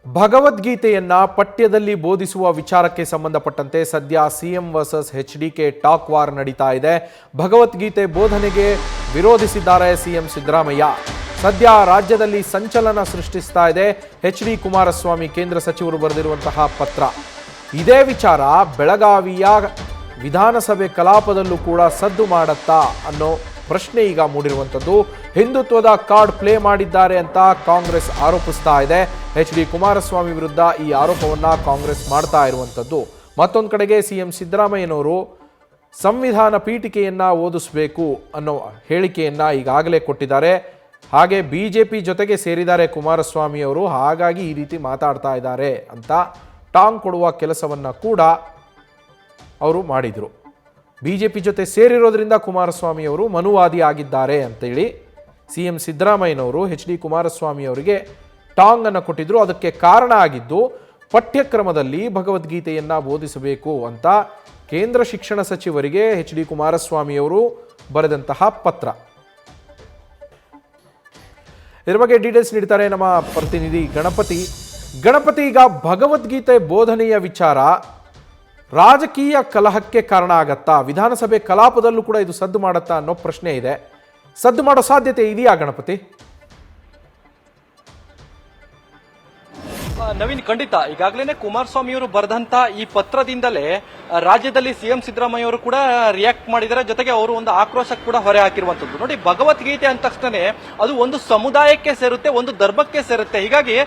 ಭಗವದ್ಗೀತೆಯನ್ನ ಪಠ್ಯದಲ್ಲಿ ಬೋಧಿಸುವ ವಿಚಾರಕ್ಕೆ ಸಂಬಂಧಪಟ್ಟಂತೆ ಸದ್ಯ CM versus HDK talk war ನಡೀತಾ ಇದೆ. ಭಗವದ್ಗೀತೆ ಬೋಧನೆಗೆ ವಿರೋಧಿಸಿದ್ದಾರೆ ಸಿಎಂ ಸಿದ್ದರಾಮಯ್ಯ. ಸದ್ಯ ರಾಜ್ಯದಲ್ಲಿ ಸಂಚಲನ ಸೃಷ್ಟಿಸ್ತಾ ಇದೆ ಎಚ್ಡಿ ಕುಮಾರಸ್ವಾಮಿ ಕೇಂದ್ರ ಸಚಿವರು ಬರೆದಿರುವಂತಹ ಪತ್ರ. ಇದೇ ವಿಚಾರ ಬೆಳಗಾವಿಯ ವಿಧಾನಸಭೆ ಕಲಾಪದಲ್ಲೂ ಕೂಡ ಸದ್ದು ಮಾಡತ್ತಾ ಅನ್ನೋ ಪ್ರಶ್ನೆ ಈಗ ಮೂಡಿರುವಂಥದ್ದು. ಹಿಂದುತ್ವದ ಕಾರ್ಡ್ ಪ್ಲೇ ಮಾಡಿದ್ದಾರೆ ಅಂತ ಕಾಂಗ್ರೆಸ್ ಆರೋಪಿಸ್ತಾ ಇದೆ. ಎಚ್ಡಿ ಕುಮಾರಸ್ವಾಮಿ ವಿರುದ್ಧ ಈ ಆರೋಪವನ್ನ ಕಾಂಗ್ರೆಸ್ ಮಾಡ್ತಾ ಇರುವಂಥದ್ದು. ಮತ್ತೊಂದು ಕಡೆಗೆ ಸಿಎಂ ಸಿದ್ದರಾಮಯ್ಯನವರು ಸಂವಿಧಾನ ಪೀಠಿಕೆಯನ್ನ ಓದಿಸಬೇಕು ಅನ್ನೋ ಹೇಳಿಕೆಯನ್ನ ಈಗಾಗಲೇ ಕೊಟ್ಟಿದ್ದಾರೆ. ಹಾಗೆ ಬಿಜೆಪಿ ಜೊತೆಗೆ ಸೇರಿದ್ದಾರೆ ಕುಮಾರಸ್ವಾಮಿ ಅವರು, ಹಾಗಾಗಿ ಈ ರೀತಿ ಮಾತಾಡ್ತಾ ಇದ್ದಾರೆ ಅಂತ ಟಾಂಗ್ ಕೊಡುವ ಕೆಲಸವನ್ನ ಕೂಡ ಅವರು ಮಾಡಿದರು. ಬಿಜೆಪಿ ಜೊತೆ ಸೇರಿರೋದ್ರಿಂದ ಕುಮಾರಸ್ವಾಮಿ ಅವರು ಮನುವಾದಿ ಆಗಿದ್ದಾರೆ ಅಂತೇಳಿ ಸಿಎಂ ಸಿದ್ದರಾಮಯ್ಯನವರು ಎಚ್ಡಿ ಕುಮಾರಸ್ವಾಮಿ ಅವರಿಗೆ ಟಾಂಗ್ ಅನ್ನು ಕೊಟ್ಟಿದ್ರು. ಅದಕ್ಕೆ ಕಾರಣ ಆಗಿದ್ದು ಪಠ್ಯಕ್ರಮದಲ್ಲಿ ಭಗವದ್ಗೀತೆಯನ್ನ ಬೋಧಿಸಬೇಕು ಅಂತ ಕೇಂದ್ರ ಶಿಕ್ಷಣ ಸಚಿವರಿಗೆ ಎಚ್ಡಿ ಕುಮಾರಸ್ವಾಮಿ ಅವರು ಬರೆದಂತಹ ಪತ್ರ. ಇದರ ಬಗ್ಗೆ ಡೀಟೇಲ್ಸ್ ನೀಡ್ತಾರೆ ನಮ್ಮ ಪ್ರತಿನಿಧಿ ಗಣಪತಿ. ಈಗ ಭಗವದ್ಗೀತೆ ಬೋಧನೆಯ ವಿಚಾರ ರಾಜಕೀಯ ಕಲಹಕ್ಕೆ ಕಾರಣ ಆಗತ್ತಾ? ವಿಧಾನಸಭೆ ಕಲಾಪದಲ್ಲೂ ಕೂಡ ಇದು ಸದ್ದು ಮಾಡತ್ತಾ ಅನ್ನೋ ಪ್ರಶ್ನೆ ಇದೆ. ಸದ್ದು ಮಾಡೋ ಸಾಧ್ಯತೆ ಇದೆಯಾ ಗಣಪತಿ? ನವೀನ್, ಖಂಡಿತ. ಈಗಾಗಲೇ ಕುಮಾರಸ್ವಾಮಿ ಅವರು ಬರೆದಂತ ಈ ಪತ್ರದಿಂದಲೇ ರಾಜ್ಯದಲ್ಲಿ ಸಿಎಂ ಸಿದ್ದರಾಮಯ್ಯ ಅವರು ಕೂಡ ರಿಯಾಕ್ಟ್ ಮಾಡಿದ್ದಾರೆ. ಜೊತೆಗೆ ಅವರು ಒಂದು ಆಕ್ರೋಶ ಕೂಡ ಹೊರೆ ಹಾಕಿರುವಂತದ್ದು. ನೋಡಿ, ಭಗವದ್ಗೀತೆ ಅಂದ ತಕ್ಷಣ ಅದು ಒಂದು ಸಮುದಾಯಕ್ಕೆ ಸೇರುತ್ತೆ, ಒಂದು ಧರ್ಮಕ್ಕೆ ಸೇರುತ್ತೆ. ಹೀಗಾಗಿ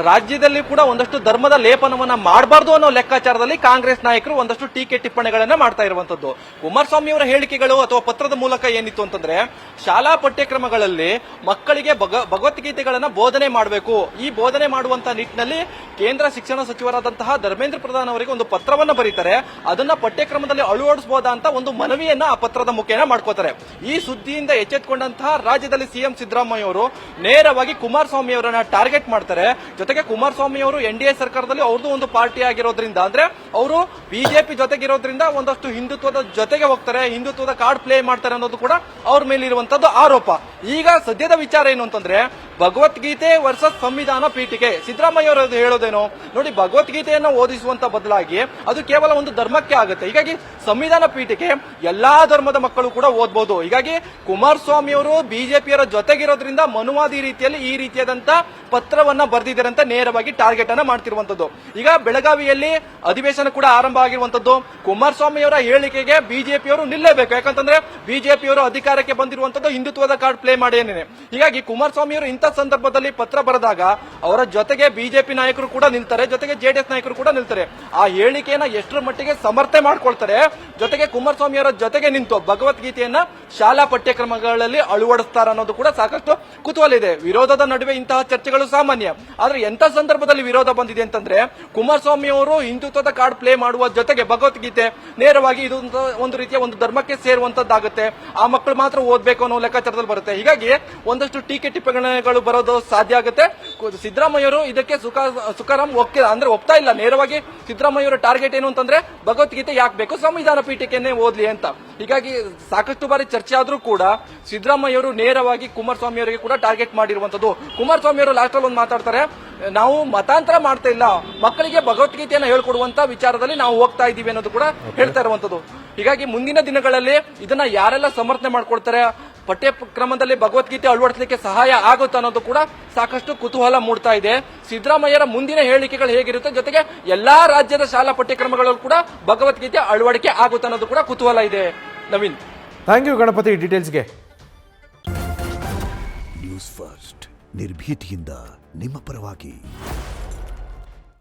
ರಾಜ್ಯದಲ್ಲಿ ಕೂಡ ಒಂದಷ್ಟು ಧರ್ಮದ ಲೇಪನವನ್ನ ಮಾಡಬಾರ್ದು ಅನ್ನೋ ಲೆಕ್ಕಾಚಾರದಲ್ಲಿ ಕಾಂಗ್ರೆಸ್ ನಾಯಕರು ಒಂದಷ್ಟು ಟೀಕೆ ಟಿಪ್ಪಣಿಗಳನ್ನ ಮಾಡ್ತಾ ಇರುವಂತದ್ದು. ಕುಮಾರಸ್ವಾಮಿ ಅವರ ಹೇಳಿಕೆಗಳು ಅಥವಾ ಪತ್ರದ ಮೂಲಕ ಏನಿತ್ತು ಅಂತಂದ್ರೆ, ಶಾಲಾ ಪಠ್ಯಕ್ರಮಗಳಲ್ಲಿ ಮಕ್ಕಳಿಗೆ ಭಗವದ್ಗೀತೆಗಳನ್ನ ಬೋಧನೆ ಮಾಡಬೇಕು. ಈ ಬೋಧನೆ ಮಾಡುವಂತ ನಿಟ್ಟಿನಲ್ಲಿ ಕೇಂದ್ರ ಶಿಕ್ಷಣ ಸಚಿವರಾದಂತಹ ಧರ್ಮೇಂದ್ರ ಪ್ರಧಾನ್ ಅವರಿಗೆ ಒಂದು ಪತ್ರವನ್ನ ಬರೀತಾರೆ. ಅದನ್ನ ಪಠ್ಯಕ್ರಮದಲ್ಲಿ ಅಳವಡಿಸಬಹುದಾ ಅಂತ ಒಂದು ಮನವಿಯನ್ನ ಆ ಪತ್ರದ ಮುಖೇನ ಮಾಡ್ಕೋತಾರೆ. ಈ ಸುದ್ದಿಯಿಂದ ಎಚ್ಚೆತ್ತುಕೊಂಡಂತಹ ರಾಜ್ಯದಲ್ಲಿ ಸಿಎಂ ಸಿದ್ದರಾಮಯ್ಯ ಅವರು ನೇರವಾಗಿ ಕುಮಾರಸ್ವಾಮಿ ಅವರನ್ನ ಟಾರ್ಗೆಟ್ ಮಾಡ್ತಾರೆ. ಜೊತೆಗೆ ಕುಮಾರಸ್ವಾಮಿ ಅವರು ಎನ್ಡಿಎ ಸರ್ಕಾರದಲ್ಲಿ ಅವ್ರದ್ದು ಒಂದು ಪಾರ್ಟಿ ಆಗಿರೋದ್ರಿಂದ, ಅಂದ್ರೆ ಅವರು ಬಿಜೆಪಿ ಜೊತೆಗಿರೋದ್ರಿಂದ ಒಂದಷ್ಟು ಹಿಂದುತ್ವದ ಜೊತೆಗೆ ಹೋಗ್ತಾರೆ, ಹಿಂದುತ್ವದ ಕಾರ್ಡ್ ಪ್ಲೇ ಮಾಡ್ತಾರೆ ಅನ್ನೋದು ಕೂಡ ಅವ್ರ ಮೇಲೆ ಇರುವಂತದ್ದು ಆರೋಪ. ಈಗ ಸದ್ಯದ ವಿಚಾರ ಏನು ಅಂತಂದ್ರೆ, ಭಗವದ್ಗೀತೆ ವರ್ಸಸ್ ಸಂವಿಧಾನ ಪೀಠಿಕೆ. ಸಿದ್ದರಾಮಯ್ಯ ಅವರು ಹೇಳೋದೇನು ನೋಡಿ, ಭಗವದ್ಗೀತೆಯನ್ನು ಓದಿಸುವಂತ ಬದಲಾಗಿ ಅದು ಕೇವಲ ಒಂದು ಧರ್ಮಕ್ಕೆ ಆಗುತ್ತೆ. ಹೀಗಾಗಿ ಸಂವಿಧಾನ ಪೀಠಿಕೆ ಎಲ್ಲಾ ಧರ್ಮದ ಮಕ್ಕಳು ಕೂಡ ಓದಬಹುದು. ಹೀಗಾಗಿ ಕುಮಾರಸ್ವಾಮಿ ಅವರು ಬಿಜೆಪಿಯರ ಜೊತೆಗಿರೋದ್ರಿಂದ ಮನುವಾದಿ ರೀತಿಯಲ್ಲಿ ಈ ರೀತಿಯಾದಂತ ಪತ್ರವನ್ನ ಬರೆದಿದ್ದಾರೆ ಅಂತ ನೇರವಾಗಿ ಟಾರ್ಗೆಟ್ ಅನ್ನ ಮಾಡ್ತಿರುವಂತದ್ದು. ಈಗ ಬೆಳಗಾವಿಯಲ್ಲಿ ಅಧಿವೇಶನ ಕೂಡ ಆರಂಭ ಆಗಿರುವಂತದ್ದು. ಕುಮಾರಸ್ವಾಮಿ ಅವರ ಹೇಳಿಕೆಗೆ ಬಿಜೆಪಿಯವರು ನಿಲ್ಲೇಬೇಕು. ಯಾಕಂತಂದ್ರೆ ಬಿಜೆಪಿಯವರು ಅಧಿಕಾರಕ್ಕೆ ಬಂದಿರುವಂತದ್ದು ಹಿಂದುತ್ವದ ಕಾರ್ಡ್ ಪ್ಲೇ ಮಾಡೇನೆ. ಹೀಗಾಗಿ ಕುಮಾರಸ್ವಾಮಿ ಅವರು ಇಂಥ ಸಂದರ್ಭದಲ್ಲಿ ಪತ್ರ ಬರೆದಾಗ ಅವರ ಜೊತೆಗೆ ಬಿಜೆಪಿ ನಾಯಕರು ಕೂಡ ನಿಲ್ತಾರೆ, ಜೊತೆಗೆ ಜೆಡಿಎಸ್ ನಾಯಕರು ಕೂಡ ನಿಲ್ತಾರೆ. ಆ ಹೇಳಿಕೆಯನ್ನ ಎಷ್ಟರ ಮಟ್ಟಿಗೆ ಸಮರ್ಥನೆ ಮಾಡ್ಕೊಳ್ತಾರೆ, ಜೊತೆಗೆ ಕುಮಾರಸ್ವಾಮಿ ಅವರ ಜೊತೆಗೆ ನಿಂತು ಭಗವದ್ಗೀತೆಯನ್ನ ಶಾಲಾ ಪಠ್ಯಕ್ರಮಗಳಲ್ಲಿ ಅಳವಡಿಸ್ತಾರ ಅನ್ನೋದು ಕೂಡ ಸಾಕಷ್ಟು ಕುತೂಹಲ ಇದೆ. ವಿರೋಧದ ನಡುವೆ ಇಂತಹ ಚರ್ಚೆಗಳು ಸಾಮಾನ್ಯ. ಆದ್ರೆ ಎಂತ ಸಂದರ್ಭದಲ್ಲಿ ವಿರೋಧ ಬಂದಿದೆ ಅಂತಂದ್ರೆ, ಕುಮಾರಸ್ವಾಮಿ ಅವರು ಹಿಂದುತ್ವದ ಕಾರ್ಡ್ ಪ್ಲೇ ಮಾಡುವ ಜೊತೆಗೆ ಭಗವದ್ಗೀತೆ ನೇರವಾಗಿ ಇದು ಒಂದು ರೀತಿಯ ಒಂದು ಧರ್ಮಕ್ಕೆ ಸೇರುವಂತದ್ದಾಗುತ್ತೆ, ಆ ಮಕ್ಕಳು ಮಾತ್ರ ಓದಬೇಕು ಅನ್ನೋ ಲೆಕ್ಕಾಚಾರದಲ್ಲಿ ಬರುತ್ತೆ. ಹೀಗಾಗಿ ಒಂದಷ್ಟು ಟೀಕೆ ಟಿಪ್ಪಣಿಗಳು ಬರೋದು ಸಾಧ್ಯ ಆಗುತ್ತೆ. ಸಿದ್ದರಾಮಯ್ಯವರು ಇದಕ್ಕೆ ಸುಖಾರಾಮ್ ಒಪ್ತಾ ಇಲ್ಲ. ನೇರವಾಗಿ ಸಿದ್ದರಾಮಯ್ಯವರ ಟಾರ್ಗೆಟ್ ಏನು ಅಂತಂದ್ರೆ, ಭಗವದ್ಗೀತೆ ಯಾಕೆ ಬೇಕು, ಸಂವಿಧಾನ ಪೀಠಿಕೆಯನ್ನೇ ಓದ್ಲಿ ಅಂತ. ಹೀಗಾಗಿ ಸಾಕಷ್ಟು ಬಾರಿ ಚರ್ಚೆ ಆದ್ರೂ ಕೂಡ ಸಿದ್ದರಾಮಯ್ಯವರು ನೇರವಾಗಿ ಕುಮಾರಸ್ವಾಮಿ ಅವರಿಗೆ ಕೂಡ ಟಾರ್ಗೆಟ್ ಮಾಡಿರುವಂತದ್ದು. ಕುಮಾರಸ್ವಾಮಿ ಅವರು ಲಾಸ್ಟ್ ಅಲ್ಲಿ ಒಂದು ಮಾತಾಡ್ತಾರೆ, ನಾವು ಮತಾಂತರ ಮಾಡ್ತಾ ಇಲ್ಲ, ಮಕ್ಕಳಿಗೆ ಭಗವದ್ಗೀತೆಯನ್ನು ಹೇಳ್ಕೊಡುವಂತ ವಿಚಾರದಲ್ಲಿ ನಾವು ಹೋಗ್ತಾ ಇದ್ದೀವಿ ಅನ್ನೋದು ಕೂಡ ಹೇಳ್ತಾ ಇರುವಂತದ್ದು. ಹೀಗಾಗಿ ಮುಂದಿನ ದಿನಗಳಲ್ಲಿ ಇದನ್ನ ಯಾರೆಲ್ಲ ಸಮರ್ಥನೆ ಮಾಡ್ಕೊಳ್ತಾರೆ, ಪಠ್ಯಕ್ರಮದಲ್ಲಿ ಭಗವದ್ಗೀತೆ ಅಳವಡಿಸಲಿಕ್ಕೆ ಸಹಾಯ ಆಗುತ್ತೆ ಅನ್ನೋದು ಕೂಡ ಸಾಕಷ್ಟು ಕುತೂಹಲ ಮೂಡ್ತಾ ಇದೆ. ಸಿದ್ದರಾಮಯ್ಯರ ಮುಂದಿನ ಹೇಳಿಕೆಗಳು ಹೇಗಿರುತ್ತೆ, ಜೊತೆಗೆ ಎಲ್ಲಾ ರಾಜ್ಯದ ಶಾಲಾ ಪಠ್ಯಕ್ರಮಗಳಲ್ಲೂ ಕೂಡ ಭಗವದ್ಗೀತೆ ಅಳವಡಿಕೆ ಆಗುತ್ತೆ ಅನ್ನೋದು ಕೂಡ ಕುತೂಹಲ ಇದೆ. ನವೀನ್, ಥ್ಯಾಂಕ್ ಯು ಗಣಪತಿ ಡೀಟೇಲ್ಸ್ಗೆ. ನ್ಯೂಸ್ ಫಸ್ಟ್ ನಿರ್ಭೀತಿಯಿಂದ ನಿಮ್ಮ ಪರವಾಗಿ.